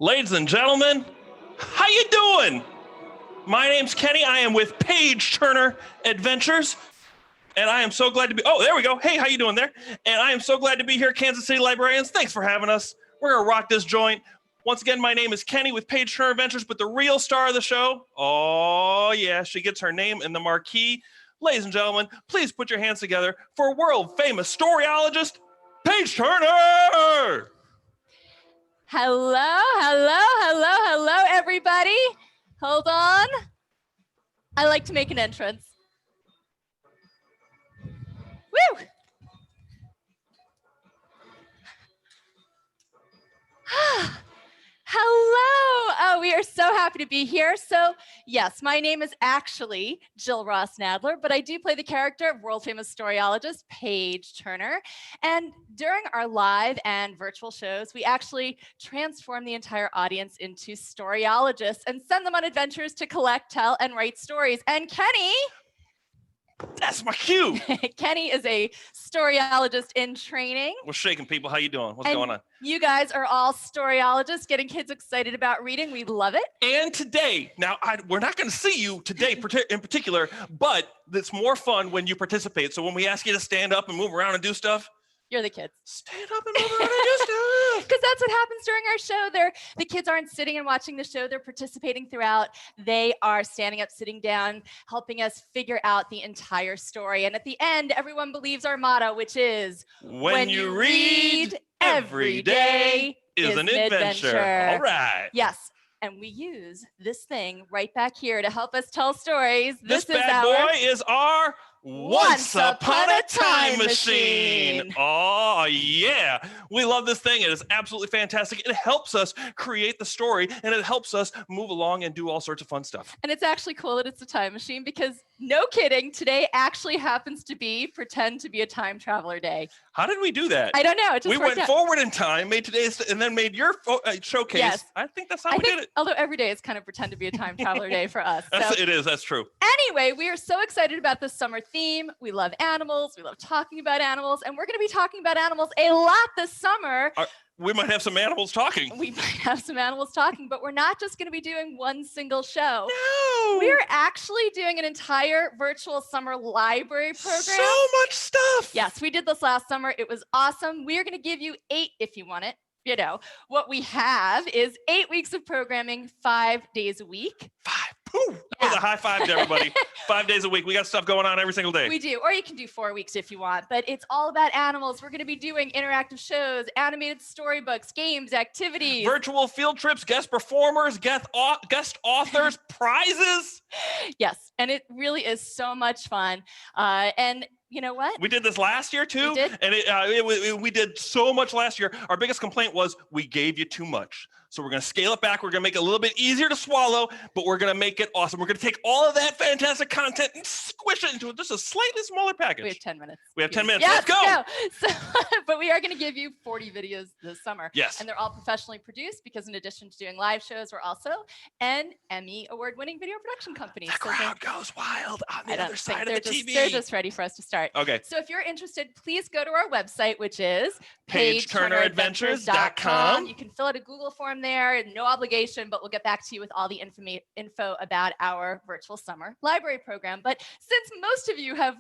Ladies and gentlemen, how you doing? My name's Kenny. I am with Page Turner Adventures, and I am so glad to be. Oh, there we go. Hey, how you doing there? And I am so glad to be here, Kansas City Librarians. Thanks for having us. We're gonna rock this joint. Once again, my name is Kenny with Page Turner Adventures, but the real star of the show, oh yeah, she gets her name in the marquee. Ladies and gentlemen, please put your hands together for world famous storyologist, Page Turner. Hello, everybody. Hold on. I like to make an entrance. Woo! Hello. Oh, we are so happy to be here. So yes, my name is actually Jill Ross Nadler, but I do play the character of world famous storyologist Page Turner. And during our live and virtual shows, we actually transform the entire audience into storyologists and send them on adventures to collect, tell, and write stories. And Kenny, that's my cue. Kenny is a storyologist in training. We're shaking, people. How you doing? What's going on? You guys are all storyologists, getting kids excited about reading. We love it. And today, now we're not going to see you today in particular, but it's more fun when you participate. So when we ask you to stand up and move around and do stuff, you're the kids. Stand up and move around and do stuff. Because that's what happens during our show. The kids aren't sitting and watching the show. They're participating throughout. They are standing up, sitting down, helping us figure out the entire story. And at the end, everyone believes our motto, which is, when you read, every day is an adventure. All right. Yes. And we use this thing right back here to help us tell stories. This bad boy is our Once Upon a Time Machine. Oh, yeah. We love this thing. It is absolutely fantastic. It helps us create the story, and it helps us move along and do all sorts of fun stuff. And it's actually cool that it's a time machine because, no kidding, today actually happens to be Pretend to be a Time Traveler Day. How did we do that? I don't know. It just we went forward in time, made today's, and then made your showcase. Yes. I think that's how we did it. Although every day is kind of Pretend to be a Time Traveler Day for us. It is. That's true. Anyway, we are so excited about this summer theme. We love animals. We love talking about animals. And we're going to be talking about animals a lot this summer. We might have some animals talking. We might have some animals talking, but we're not just going to be doing one single show. No. We're actually doing an entire virtual summer library program. So much stuff. Yes, we did this last summer. It was awesome. We are going to give you 8 if you want it. You know, what we have is 8 weeks of programming, 5 days a week. 5. Woo! Yeah. A high five to everybody. 5 days a week. We got stuff going on every single day. We do. Or you can do 4 weeks if you want. But it's all about animals. We're going to be doing interactive shows, animated storybooks, games, activities. Virtual field trips, guest performers, guest authors, prizes. Yes. And it really is so much fun. And you know what? We did this last year too. We did. And we did so much last year. Our biggest complaint was we gave you too much. So we're going to scale it back. We're going to make it a little bit easier to swallow, but we're going to make it awesome. We're going to take all of that fantastic content and squish it into just a slightly smaller package. We have 10 minutes. We have 10 minutes. Yeah, let's go. So, but we are going to give you 40 videos this summer. Yes. And they're all professionally produced because in addition to doing live shows, we're also an Emmy award-winning video production company. The crowd goes wild on the other side of the TV. They're just ready for us to start. Okay. So if you're interested, please go to our website, which is PageTurnerAdventures.com. You can fill out a Google form there, no obligation, but we'll get back to you with all the info about our virtual summer library program. But since most of you have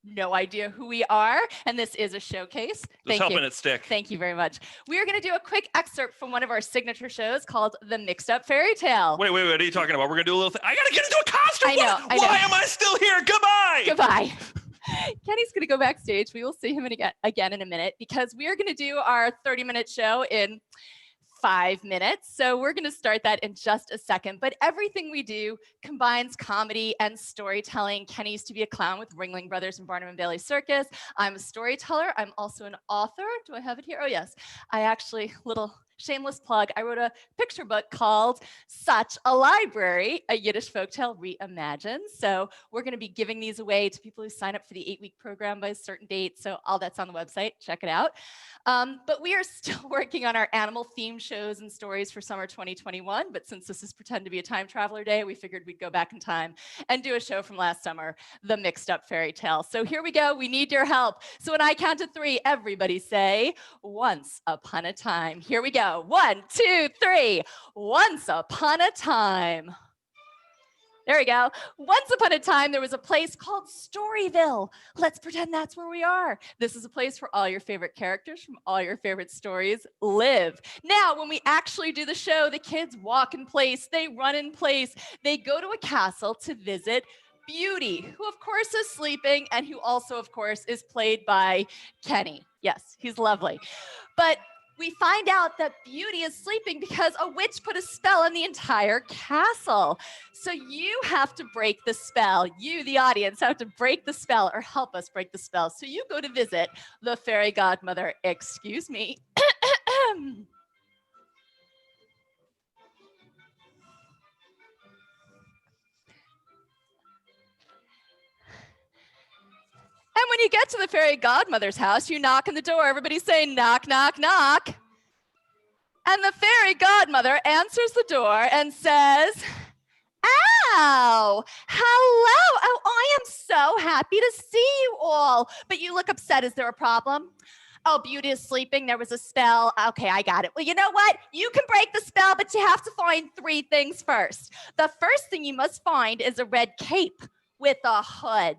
no idea who we are, and this is a showcase. Just helping it stick. Thank you very much. We are going to do a quick excerpt from one of our signature shows called The Mixed Up Fairy Tale. Wait, what are you talking about? We're going to do a little thing. I got to get into a costume. I know. Why am I still here? Goodbye. Goodbye. Kenny's going to go backstage. We will see him again in a minute because we are going to do our 30-minute show in 5 minutes. So we're going to start that in just a second. But everything we do combines comedy and storytelling. Kenny used to be a clown with Ringling Brothers and Barnum and Bailey Circus. I'm a storyteller. I'm also an author. Do I have it here? Oh, yes. I actually, little shameless plug, I wrote a picture book called Such a Library, a Yiddish folktale reimagined. So we're going to be giving these away to people who sign up for the 8-week program by a certain date. So all that's on the website. Check it out. But we are still working on our animal themed shows and stories for summer 2021. But since this is Pretend to be a Time Traveler Day, we figured we'd go back in time and do a show from last summer, The Mixed Up Fairy Tale. So here we go. We need your help. So when I count to 3, everybody say, once upon a time. Here we go. go. 1, 2, 3. Once upon a time. There we go. Once upon a time, there was a place called Storyville. Let's pretend that's where we are. This is a place where all your favorite characters from all your favorite stories live. Now, when we actually do the show, the kids walk in place, they run in place, they go to a castle to visit Beauty, who of course is sleeping and who also, of course, is played by Kenny. Yes, he's lovely. But we find out that Beauty is sleeping because a witch put a spell on the entire castle. So you have to break the spell. You, the audience, have to break the spell or help us break the spell. So you go to visit the fairy godmother. Excuse me. And when you get to the fairy godmother's house, you knock on the door. Everybody's saying, knock, knock, knock. And the fairy godmother answers the door and says, "Ow, hello. Oh, I am so happy to see you all. But you look upset. Is there a problem? Oh, Beauty is sleeping. There was a spell. Okay, I got it. Well, you know what? You can break the spell, but you have to find 3 things first. The first thing you must find is a red cape with a hood.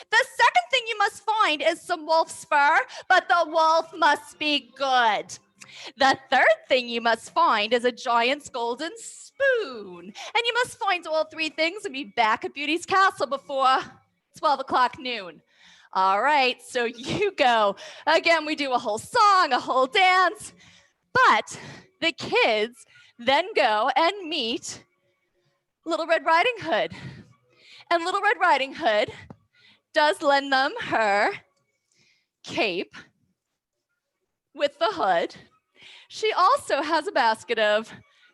The second thing you must find is some wolf's fur, but the wolf must be good. The third thing you must find is a giant's golden spoon. And you must find all 3 things and be back at Beauty's castle before 12 o'clock noon." All right, so you go. Again, we do a whole song, a whole dance. But the kids then go and meet Little Red Riding Hood. And Little Red Riding Hood does lend them her cape with the hood. She also has a basket of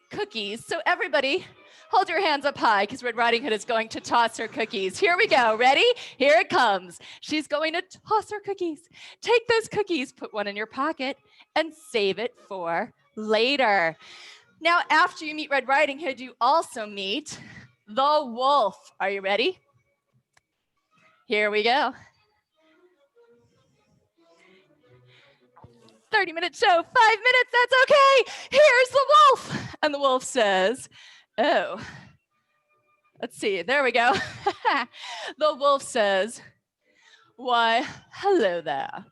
cookies. So everybody, hold your hands up high because Red Riding Hood is going to toss her cookies. Here we go. Ready? Here it comes. She's going to toss her cookies. Take those cookies, put one in your pocket, and save it for later. Now, after you meet Red Riding Hood, you also meet the wolf. Are you ready? Here we go. 30-minute show, 5 minutes, that's okay. Here's the wolf. And the wolf says, oh, let's see, there we go. The wolf says, "Why, hello there.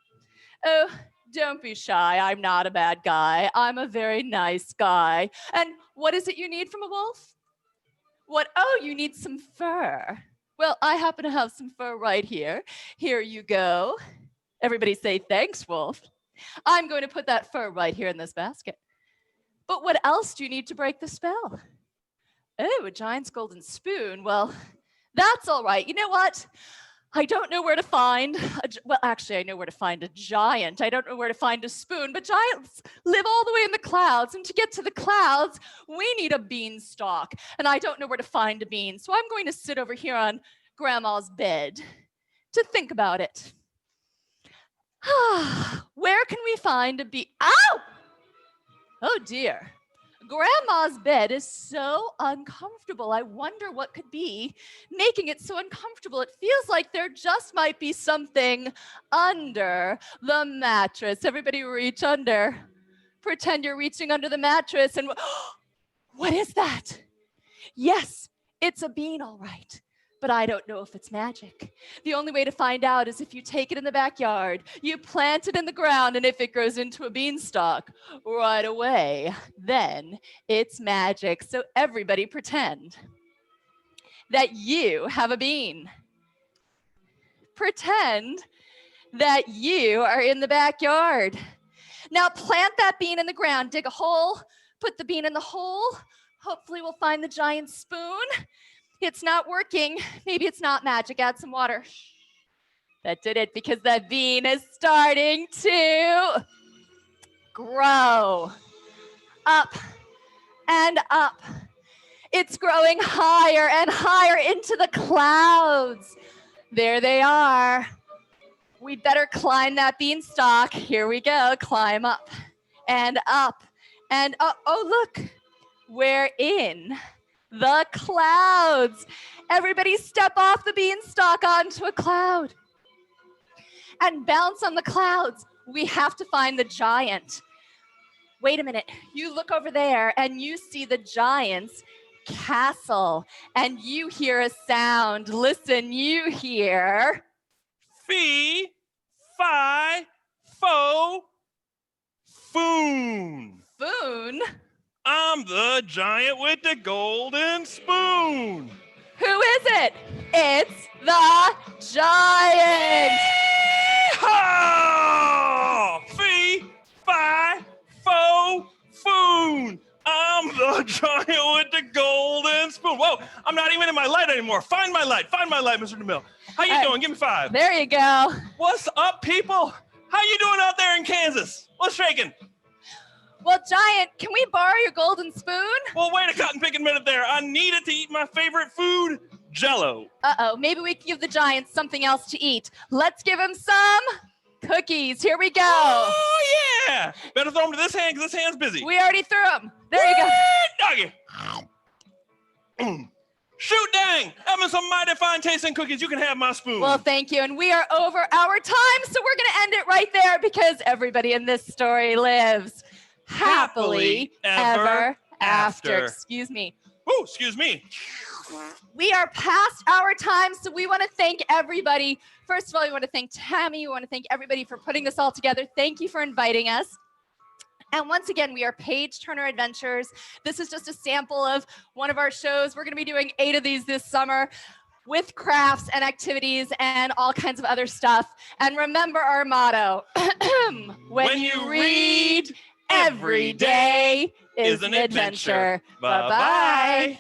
Oh, don't be shy, I'm not a bad guy. I'm a very nice guy. And what is it you need from a wolf? What, oh, you need some fur. Well, I happen to have some fur right here. Here you go." Everybody say, "Thanks, wolf. I'm going to put that fur right here in this basket." "But what else do you need to break the spell?" "Oh, a giant's golden spoon. Well, that's all right. You know what? I don't know where to find, well, actually, I know where to find a giant. I don't know where to find a spoon, but giants live all the way in the clouds. And to get to the clouds, we need a beanstalk. And I don't know where to find a bean. So I'm going to sit over here on Grandma's bed to think about it. Where can we find a bean? Ow! Oh dear. Grandma's bed is so uncomfortable. I wonder what could be making it so uncomfortable. It feels like there just might be something under the mattress. Everybody reach under. Pretend you're reaching under the mattress and what is that? Yes, it's a bean, all right. But I don't know if it's magic. The only way to find out is if you take it in the backyard, you plant it in the ground, and if it grows into a beanstalk right away, then it's magic. So everybody pretend that you have a bean. Pretend that you are in the backyard. Now plant that bean in the ground, dig a hole, put the bean in the hole. Hopefully we'll find the giant spoon. It's not working. Maybe it's not magic. Add some water. That did it because the bean is starting to grow up and up. It's growing higher and higher into the clouds. There they are. We'd better climb that beanstalk. Here we go. Climb up and up and up. Oh, look. We're in the clouds. Everybody step off the beanstalk onto a cloud and bounce on the clouds. We have to find the giant. Wait a minute. You look over there and you see the giant's castle and you hear a sound. Listen, you hear. Fee, fi, fo, foon. Foon. I'm the giant with the golden spoon. Who is it? It's the giant. Yeehaw! Fee, fi, fo, foon. I'm the giant with the golden spoon. Whoa, I'm not even in my light anymore. Find my light, Mr. DeMille. How you doing? Give me 5. There you go. What's up, people? How you doing out there in Kansas? What's shaking? Well, Giant, can we borrow your golden spoon? Well, wait a cotton picking minute there. I needed to eat my favorite food, Jell-O. Uh-oh, maybe we can give the giant something else to eat. Let's give him some cookies. Here we go. Oh, yeah. Better throw them to this hand because this hand's busy. We already threw them. There you go. Doggy. Shoot, dang. Having some mighty fine tasting cookies. You can have my spoon. Well, thank you. And we are over our time, so we're going to end it right there because everybody in this story lives happily ever after. Excuse me. Oh, excuse me. We are past our time, so we want to thank everybody. First of all, we want to thank Tammy. We want to thank everybody for putting this all together. Thank you for inviting us. And once again, we are Paige Turner Adventures. This is just a sample of one of our shows. We're going to be doing 8 of these this summer with crafts and activities and all kinds of other stuff. And remember our motto, when you read, every day is an adventure. Bye-bye.